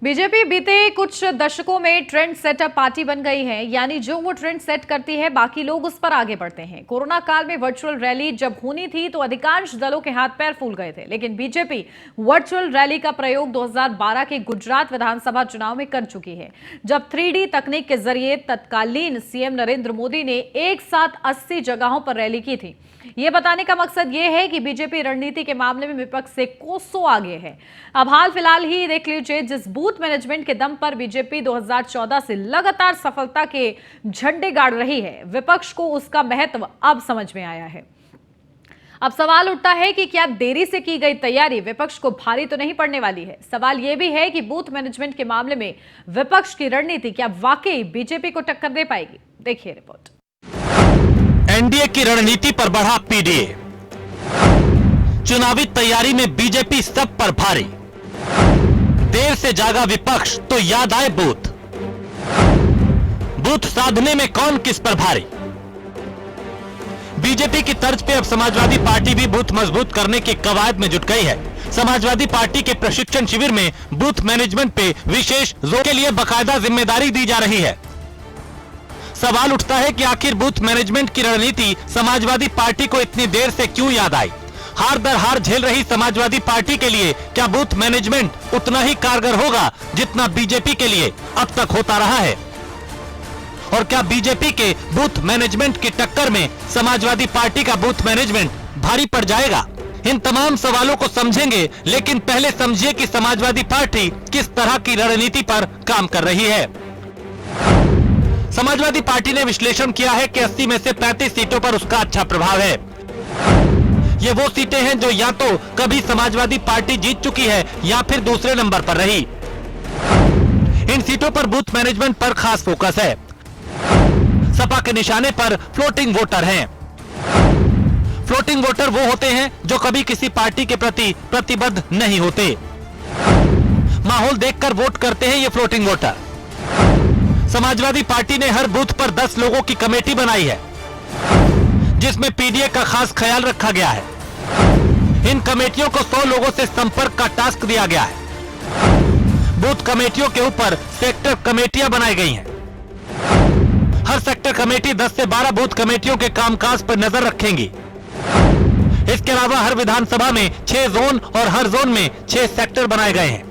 BJP बीते कुछ दशकों में ट्रेंड सेटअप पार्टी बन गई है। यानी जो वो ट्रेंड सेट करती है बाकी लोग उस पर आगे बढ़ते हैं। कोरोना काल में वर्चुअल रैली जब होनी थी तो अधिकांश दलों के हाथ पैर फूल गए थे, लेकिन बीजेपी वर्चुअल रैली का प्रयोग 2012 के गुजरात विधानसभा चुनाव में कर चुकी है, जब 3D तकनीक के जरिए तत्कालीन सीएम नरेंद्र मोदी ने एक साथ 80 जगहों पर रैली की थी। ये बताने का मकसद ये है कि बीजेपी रणनीति के मामले में विपक्ष से कोसों आगे है। अब हाल फिलहाल ही देख लीजिए, जिस बूथ मैनेजमेंट के दम पर बीजेपी 2014 से लगातार सफलता के झंडे गाड़ रही है, विपक्ष को उसका महत्व अब समझ में आया है। अब सवाल उठता है कि क्या देरी से की गई तैयारी विपक्ष को भारी तो नहीं पड़ने वाली है। सवाल यह भी है कि बूथ मैनेजमेंट के मामले में विपक्ष की रणनीति क्या वाकई बीजेपी को टक्कर दे पाएगी। देखिए रिपोर्ट। एनडीए की रणनीति पर बढ़ा पीडीए, चुनावी तैयारी में बीजेपी सब पर भारी। देर से जागा विपक्ष तो याद आए बूथ। बूथ साधने में कौन किस पर भारी। बीजेपी की तर्ज पे अब समाजवादी पार्टी भी बूथ मजबूत करने की कवायद में जुट गई है। समाजवादी पार्टी के प्रशिक्षण शिविर में बूथ मैनेजमेंट पे विशेष जोर के लिए बकायदा जिम्मेदारी दी जा रही है। सवाल उठता है कि आखिर बूथ मैनेजमेंट की रणनीति समाजवादी पार्टी को इतनी देर से क्यों याद आई। हार दर हार झेल रही समाजवादी पार्टी के लिए क्या बूथ मैनेजमेंट उतना ही कारगर होगा जितना बीजेपी के लिए अब तक होता रहा है। और क्या बीजेपी के बूथ मैनेजमेंट की टक्कर में समाजवादी पार्टी का बूथ मैनेजमेंट भारी पड़ जाएगा। इन तमाम सवालों को समझेंगे, लेकिन पहले समझिए कि समाजवादी पार्टी किस तरह की रणनीति पर काम कर रही है। समाजवादी पार्टी ने विश्लेषण किया है कि 80 में से 35 सीटों पर उसका अच्छा प्रभाव है। ये वो सीटें हैं जो या तो कभी समाजवादी पार्टी जीत चुकी है या फिर दूसरे नंबर पर रही। इन सीटों पर बूथ मैनेजमेंट पर खास फोकस है। सपा के निशाने पर फ्लोटिंग वोटर हैं। फ्लोटिंग वोटर वो होते हैं जो कभी किसी पार्टी के प्रति प्रतिबद्ध नहीं होते, माहौल देखकर वोट करते हैं ये फ्लोटिंग वोटर। समाजवादी पार्टी ने हर बूथ पर 10 लोगों की कमेटी बनाई है, जिसमें पीडीए का खास ख्याल रखा गया है। इन कमेटियों को 100 लोगों से संपर्क का टास्क दिया गया है। बूथ कमेटियों के ऊपर सेक्टर कमेटियां बनाई गई हैं। हर सेक्टर कमेटी 10 से 12 बूथ कमेटियों के कामकाज पर नजर रखेंगी। इसके अलावा हर विधानसभा में 6 जोन और हर जोन में 6 सेक्टर बनाए गए हैं।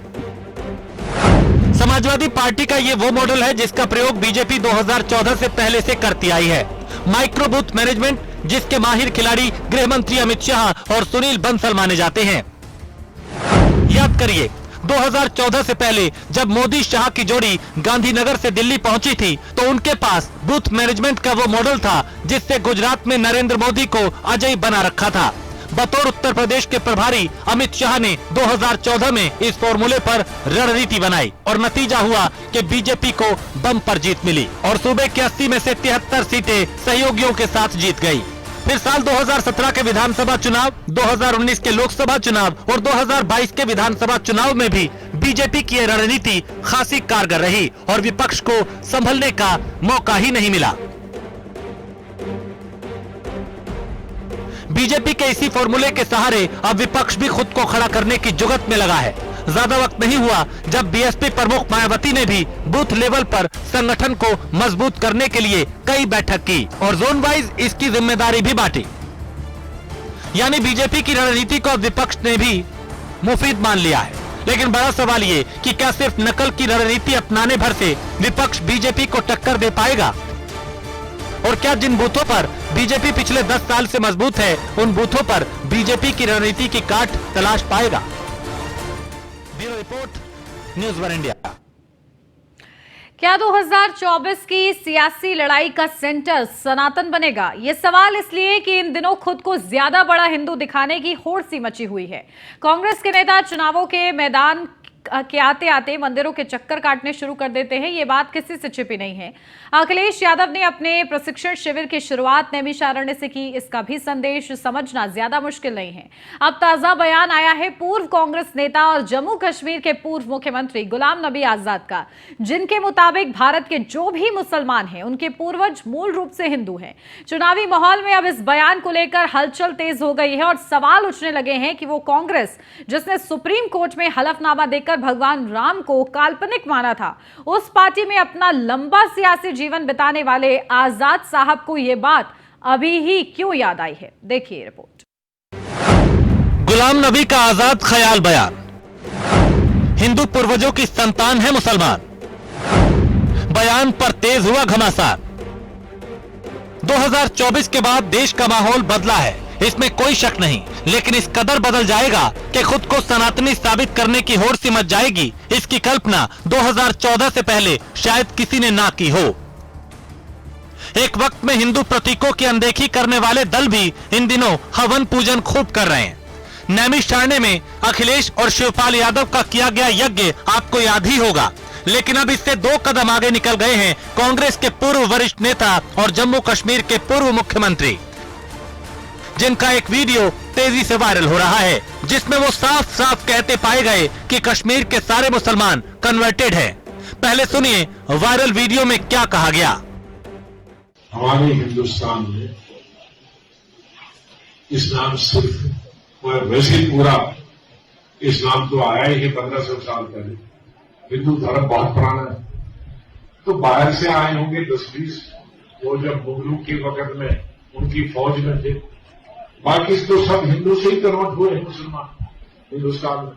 समाजवादी पार्टी का ये वो मॉडल है जिसका प्रयोग बीजेपी 2014 से पहले से करती आई है। माइक्रो बूथ मैनेजमेंट, जिसके माहिर खिलाड़ी गृह मंत्री अमित शाह और सुनील बंसल माने जाते हैं। याद करिए, 2014 से पहले जब मोदी शाह की जोड़ी गांधीनगर से दिल्ली पहुंची थी तो उनके पास बूथ मैनेजमेंट का वो मॉडल था जिससे गुजरात में नरेंद्र मोदी को अजय बना रखा था। बतौर उत्तर प्रदेश के प्रभारी अमित शाह ने 2014 में इस फॉर्मूले पर रणनीति बनाई और नतीजा हुआ कि बीजेपी को बम्पर जीत मिली और सूबे के 80 में से 73 सीटें सहयोगियों के साथ जीत गई। फिर साल 2017 के विधानसभा चुनाव, 2019 के लोकसभा चुनाव और 2022 के विधानसभा चुनाव में भी बीजेपी की रणनीति खासी कारगर रही और विपक्ष को संभलने का मौका ही नहीं मिला। बीजेपी के इसी फॉर्मूले के सहारे अब विपक्ष भी खुद को खड़ा करने की जुगत में लगा है। ज्यादा वक्त नहीं हुआ जब बीएसपी प्रमुख मायावती ने भी बूथ लेवल पर संगठन को मजबूत करने के लिए कई बैठक की और जोन वाइज इसकी जिम्मेदारी भी बांटी। यानी बीजेपी की रणनीति को विपक्ष ने भी मुफीद मान लिया है। लेकिन बड़ा सवाल ये कि क्या सिर्फ नकल की रणनीति अपनाने भर से विपक्ष बीजेपी को टक्कर दे पाएगा, और क्या जिन बूथों पर बीजेपी पिछले 10 साल से मजबूत है उन बूथों पर बीजेपी की रणनीति की काट तलाश पाएगा। Bureau report, news one India. क्या 2024 की सियासी लड़ाई का सेंटर सनातन बनेगा? ये सवाल इसलिए कि इन दिनों खुद को ज्यादा बड़ा हिंदू दिखाने की होड़ सी मची हुई है। कांग्रेस के नेता चुनावों के मैदान के आते आते मंदिरों के चक्कर काटने शुरू कर देते हैं। ये बात किसी से छिपी नहीं है। अखिलेश यादव ने अपने प्रशिक्षण शिविर की शुरुआत नैमिषारण्य से की। इसका भी संदेश समझना ज्यादा मुश्किल नहीं है। अब ताजा बयान आया है पूर्व कांग्रेस नेता और जम्मू कश्मीर के पूर्व मुख्यमंत्री गुलाम नबी आजाद का, जिनके मुताबिक भारत के जो भी मुसलमान हैं उनके पूर्वज मूल रूप से हिंदू हैं। चुनावी माहौल में अब इस बयान को लेकर हलचल तेज हो गई है और सवाल उठने लगे हैं कि वो कांग्रेस जिसने सुप्रीम कोर्ट में हलफनामा देकर भगवान राम को काल्पनिक माना था, उस पार्टी में अपना लंबा सियासी जीवन बिताने वाले आजाद साहब को यह बात अभी ही क्यों याद आई है, देखिए रिपोर्ट। गुलाम नबी का आजाद ख्याल बयान। हिंदू पूर्वजों की संतान है मुसलमान, बयान पर तेज हुआ घमासान। 2024 के बाद देश का माहौल बदला है, इसमें कोई शक नहीं, लेकिन इस कदर बदल जाएगा कि खुद को सनातनी साबित करने की होड़ सी मच जाएगी, इसकी कल्पना 2014 से पहले शायद किसी ने ना की हो। एक वक्त में हिंदू प्रतीकों की अनदेखी करने वाले दल भी इन दिनों हवन पूजन खूब कर रहे हैं। नैमिषारण्य में अखिलेश और शिवपाल यादव का किया गया यज्ञ आपको याद ही होगा, लेकिन अब इससे 2 कदम आगे निकल गए हैं कांग्रेस के पूर्व वरिष्ठ नेता और जम्मू कश्मीर के पूर्व मुख्यमंत्री, जिनका एक वीडियो तेजी से वायरल हो रहा है, जिसमें वो साफ साफ कहते पाए गए कि कश्मीर के सारे मुसलमान कन्वर्टेड हैं। पहले सुनिए वायरल वीडियो में क्या कहा गया। हमारे हिंदुस्तान में इस्लाम सिर्फ वैसे पूरा इस्लाम तो आया ही 1500 साल पहले, हिंदू धर्म बहुत पुराना है, तो बाहर से आए होंगे 10-20, वो जब मुगलों के वक्त में उनकी फौज में थे, बाकी तो सब हिंदू से ही कन्वर्ट हुए हैं मुसलमान हिंदुस्तान में।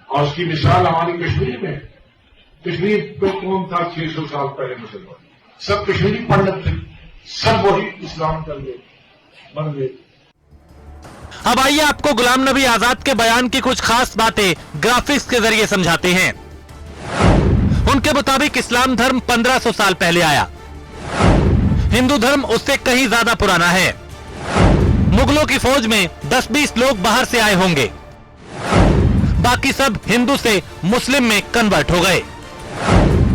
और उसकी मिसाल हमारी कश्मीर में, कश्मीर में कौन था 600 साल पहले मुसलमान? सब कश्मीरी पंडित थे, सब वही इस्लाम कर गए, बन गए। अब आइए आपको गुलाम नबी आजाद के बयान की कुछ खास बातें ग्राफिक्स के जरिए समझाते हैं। उनके मुताबिक इस्लाम धर्म 1500 साल पहले आया, हिंदू धर्म उससे कहीं ज्यादा पुराना है। मुगलों की फौज में 10-20 लोग बाहर से आए होंगे, बाकी सब हिंदू से मुस्लिम में कन्वर्ट हो गए।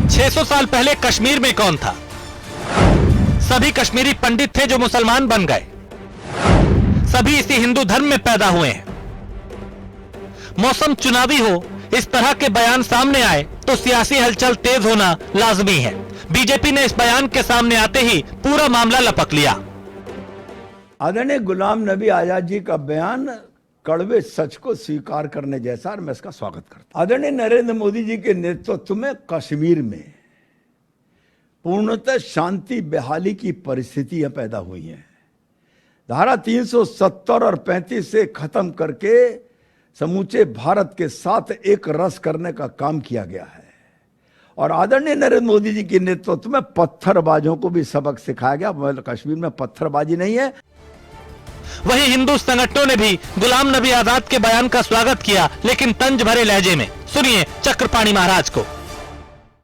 600 साल पहले कश्मीर में कौन था? सभी कश्मीरी पंडित थे जो मुसलमान बन गए, सभी इसी हिंदू धर्म में पैदा हुए हैं। मौसम चुनावी हो, इस तरह के बयान सामने आए तो सियासी हलचल तेज होना लाजमी है। बीजेपी ने इस बयान के सामने आते ही पूरा मामला लपक लिया। आदरणीय गुलाम नबी आजाद जी का बयान कड़वे सच को स्वीकार करने जैसा, और मैं इसका स्वागत करता हूं। आदरणीय नरेंद्र मोदी जी के नेतृत्व में कश्मीर में पूर्णतः शांति बहाली की परिस्थितियां पैदा हुई हैं। धारा 370 और 35 से खत्म करके समूचे भारत के साथ एक रस करने का काम किया गया है, और आदरणीय नरेंद्र मोदी जी के नेतृत्व में पत्थरबाजों को भी सबक सिखाया गया। कश्मीर में पत्थरबाजी नहीं है। वहीं हिंदू संगठनों ने भी गुलाम नबी आजाद के बयान का स्वागत किया, लेकिन तंज भरे लहजे में। सुनिए चक्रपाणी महाराज को।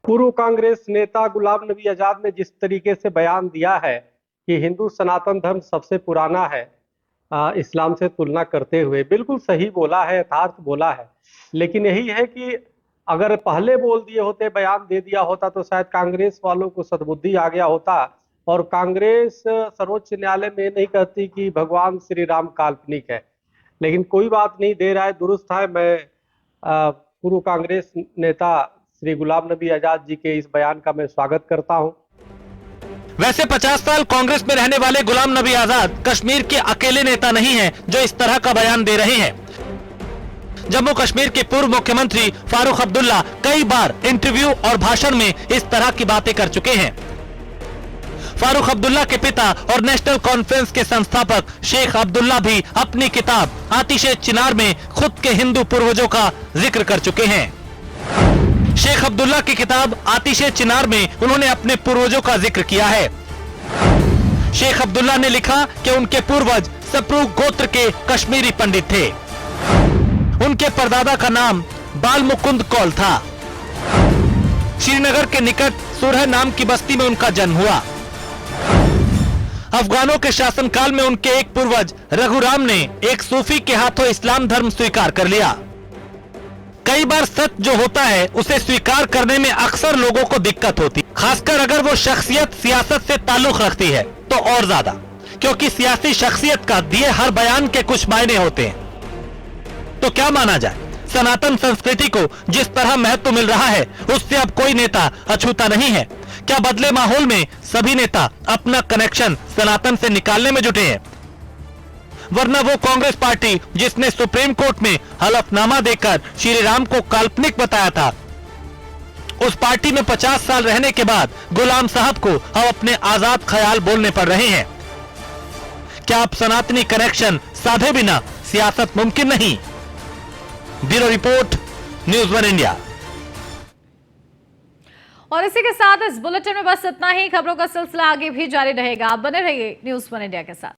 पूर्व कांग्रेस नेता गुलाम नबी आजाद ने जिस तरीके से बयान दिया है कि हिंदू सनातन धर्म सबसे पुराना है इस्लाम से तुलना करते हुए, बिल्कुल सही बोला है, यथार्थ बोला है। लेकिन यही है कि अगर पहले बोल दिए होते, बयान दे दिया होता, तो शायद कांग्रेस वालों को सद्बुद्धि आ गया होता, और कांग्रेस सर्वोच्च न्यायालय में नहीं कहती कि भगवान श्री राम काल्पनिक है। लेकिन कोई बात नहीं, दे रहा है, दुरुस्त है। मैं पूर्व कांग्रेस नेता श्री गुलाम नबी आजाद जी के इस बयान का मैं स्वागत करता हूं। वैसे 50 साल कांग्रेस में रहने वाले गुलाम नबी आजाद कश्मीर के अकेले नेता नहीं हैं जो इस तरह का बयान दे रहे हैं। जम्मू कश्मीर के पूर्व मुख्यमंत्री फारूक अब्दुल्ला कई बार इंटरव्यू और भाषण में इस तरह की बातें कर चुके हैं। फारूक अब्दुल्ला के पिता और नेशनल कॉन्फ्रेंस के संस्थापक शेख अब्दुल्ला भी अपनी किताब आतिशे चिनार में खुद के हिंदू पूर्वजों का जिक्र कर चुके हैं। शेख अब्दुल्ला की किताब आतिशे चिनार में उन्होंने अपने पूर्वजों का जिक्र किया है। शेख अब्दुल्ला ने लिखा कि उनके पूर्वज सप्रू गोत्र के कश्मीरी पंडित थे। उनके परदादा का नाम बाल मुकुंद कौल था। श्रीनगर के निकट सुरह नाम की बस्ती में उनका जन्म हुआ। अफगानों के शासनकाल में उनके एक पूर्वज रघुराम ने एक सूफी के हाथों इस्लाम धर्म स्वीकार कर लिया। कई बार सच जो होता है उसे स्वीकार करने में अक्सर लोगों को दिक्कत होती, खासकर अगर वो शख्सियत सियासत से ताल्लुक रखती है तो और ज्यादा, क्योंकि सियासी शख्सियत का दिए हर बयान के कुछ मायने होते हैं। तो क्या माना जाए, सनातन संस्कृति को जिस तरह महत्व मिल रहा है उससे अब कोई नेता अछूता नहीं है। क्या बदले माहौल में सभी नेता अपना कनेक्शन सनातन से निकालने में जुटे हैं? वरना वो कांग्रेस पार्टी जिसने सुप्रीम कोर्ट में हलफनामा देकर श्री राम को काल्पनिक बताया था, उस पार्टी में 50 साल रहने के बाद गुलाम साहब को अब अपने आजाद ख्याल बोलने पड़ रहे हैं। क्या आप सनातनी कनेक्शन साधे बिना सियासत मुमकिन नहीं? Bureau report, news 1 India. और इसी के साथ इस बुलेटिन में बस इतना ही। खबरों का सिलसिला आगे भी जारी रहेगा। आप बने रहिए न्यूज़ 1 इंडिया के साथ।